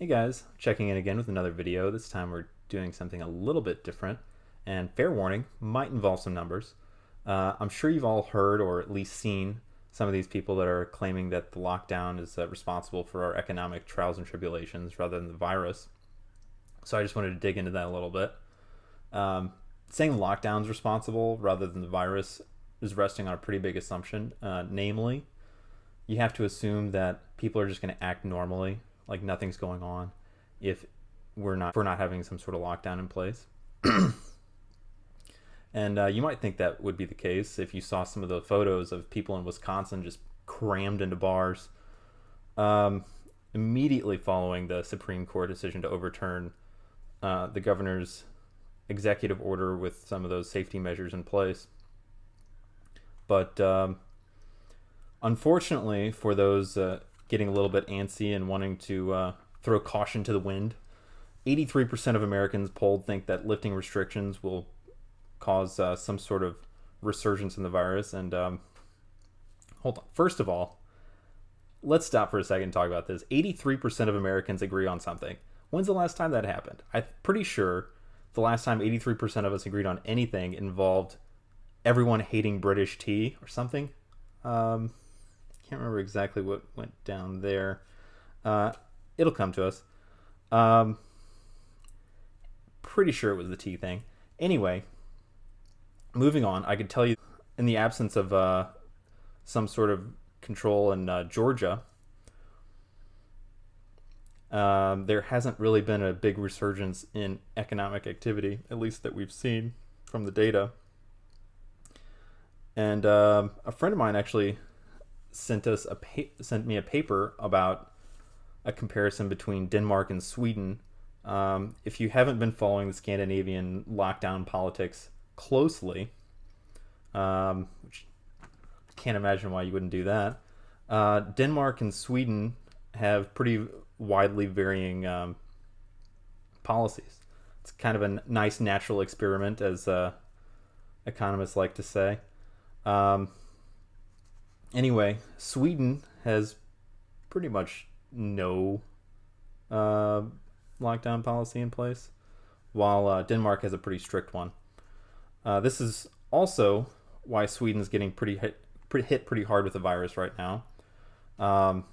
Hey guys, checking in again with another video. This time we're doing something a little bit different, and fair warning, might involve some numbers. I'm sure you've all heard or at least seen some of these people that are claiming that the lockdown is responsible for our economic trials and tribulations rather than the virus. So I just wanted to dig into that a little bit. Saying lockdown is responsible rather than the virus is resting on a pretty big assumption. Namely, you have to assume that people are just going to act normally, like nothing's going on, if we're not having some sort of lockdown in place. And you might think that would be the case if you saw some of the photos of people in Wisconsin just crammed into bars um, immediately following the Supreme Court decision to overturn the governor's executive order with some of those safety measures in place. But unfortunately, for those getting a little bit antsy and wanting to throw caution to the wind, 83% of Americans polled think that lifting restrictions will cause some sort of resurgence in the virus. And hold on. First of all, let's stop for a second and talk about this. 83% of Americans agree on something. When's the last time that happened? I'm pretty sure the last time 83% of us agreed on anything involved everyone hating British tea or something. Can't remember exactly what went down there. Uh, it'll come to us. Um, Pretty sure it was the tea thing. Anyway, moving on, I could tell you, in the absence of some sort of control in Georgia, there hasn't really been a big resurgence in economic activity, at least that we've seen from the data. And a friend of mine actually sent me a paper about a comparison between Denmark and Sweden. If you haven't been following the Scandinavian lockdown politics closely, which I can't imagine why you wouldn't do that, Denmark and Sweden have pretty widely varying policies. It's kind of a nice natural experiment, as economists like to say. Um, anyway, Sweden has pretty much no uh, lockdown policy in place, while Denmark has a pretty strict one. This is also why Sweden's getting hit pretty hard with the virus right now. Um,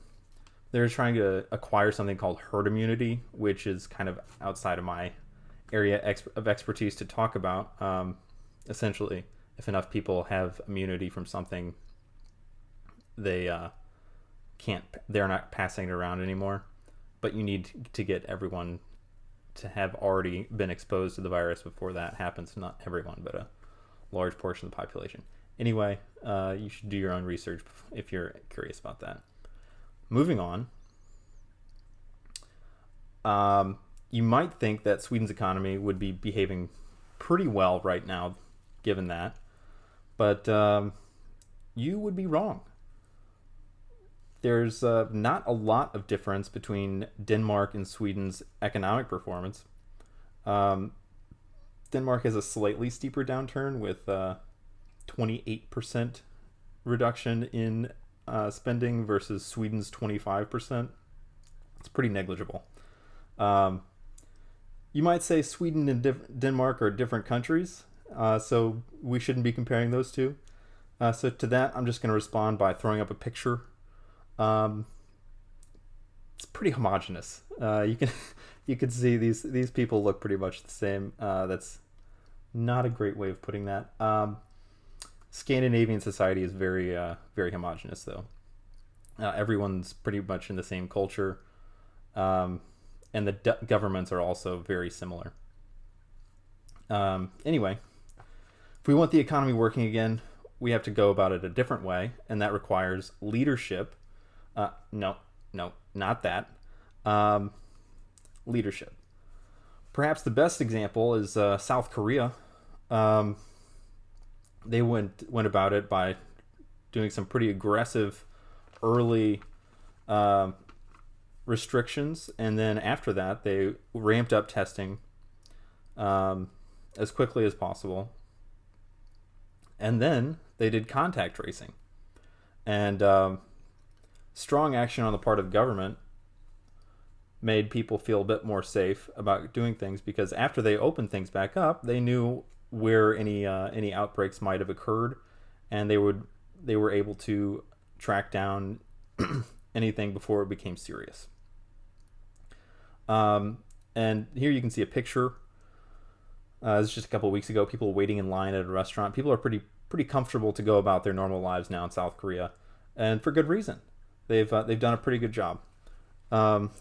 they're trying to acquire something called herd immunity, which is kind of outside of my area of expertise to talk about. Essentially, if enough people have immunity from something, they can't. They're not passing it around anymore. But you need to get everyone to have already been exposed to the virus before that happens. Not everyone, but a large portion of the population. Anyway, you should do your own research if you're curious about that. Moving on, you might think that Sweden's economy would be behaving pretty well right now, given that, but you would be wrong. There's not a lot of difference between Denmark and Sweden's economic performance. Um, Denmark has a slightly steeper downturn with 28% reduction in spending versus Sweden's 25%. It's pretty negligible. Um, you might say Sweden and Denmark are different countries, so we shouldn't be comparing those two. So to that, I'm just going to respond by throwing up a picture. Um, it's pretty homogenous. You can you can see these people look pretty much the same. That's not a great way of putting that. Scandinavian society is very homogenous, though. Everyone's pretty much in the same culture, and the governments are also very similar. Anyway, if we want the economy working again, we have to go about it a different way, and that requires leadership. No, not that. Um, Leadership. Perhaps the best example is South Korea. Um, they went about it by doing some pretty aggressive early um, restrictions, and then after that, they ramped up testing um, as quickly as possible, and then they did contact tracing, and strong action on the part of the government made people feel a bit more safe about doing things, because after they opened things back up, they knew where any outbreaks might have occurred, and they were able to track down anything before it became serious. And here you can see a picture. This is just a couple of weeks ago. People waiting in line at a restaurant. People are pretty comfortable to go about their normal lives now in South Korea, and for good reason. They've done a pretty good job.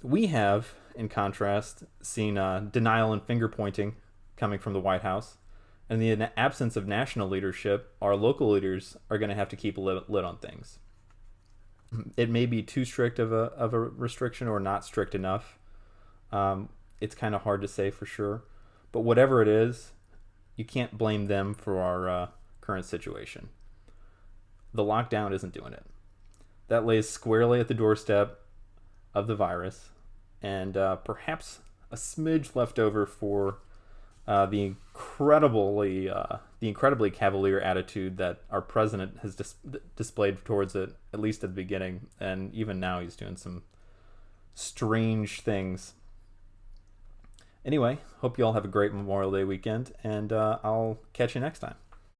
We have, in contrast, seen denial and finger pointing coming from the White House. In the absence of national leadership, our local leaders are going to have to keep a lid on things. It may be too strict of a restriction or not strict enough. It's kind of hard to say for sure. But whatever it is, you can't blame them for our current situation. The lockdown isn't doing it. That lays squarely at the doorstep of the virus, and perhaps a smidge left over for the incredibly cavalier attitude that our president has displayed towards it, at least at the beginning, and even now he's doing some strange things. Anyway, hope you all have a great Memorial Day weekend, and I'll catch you next time.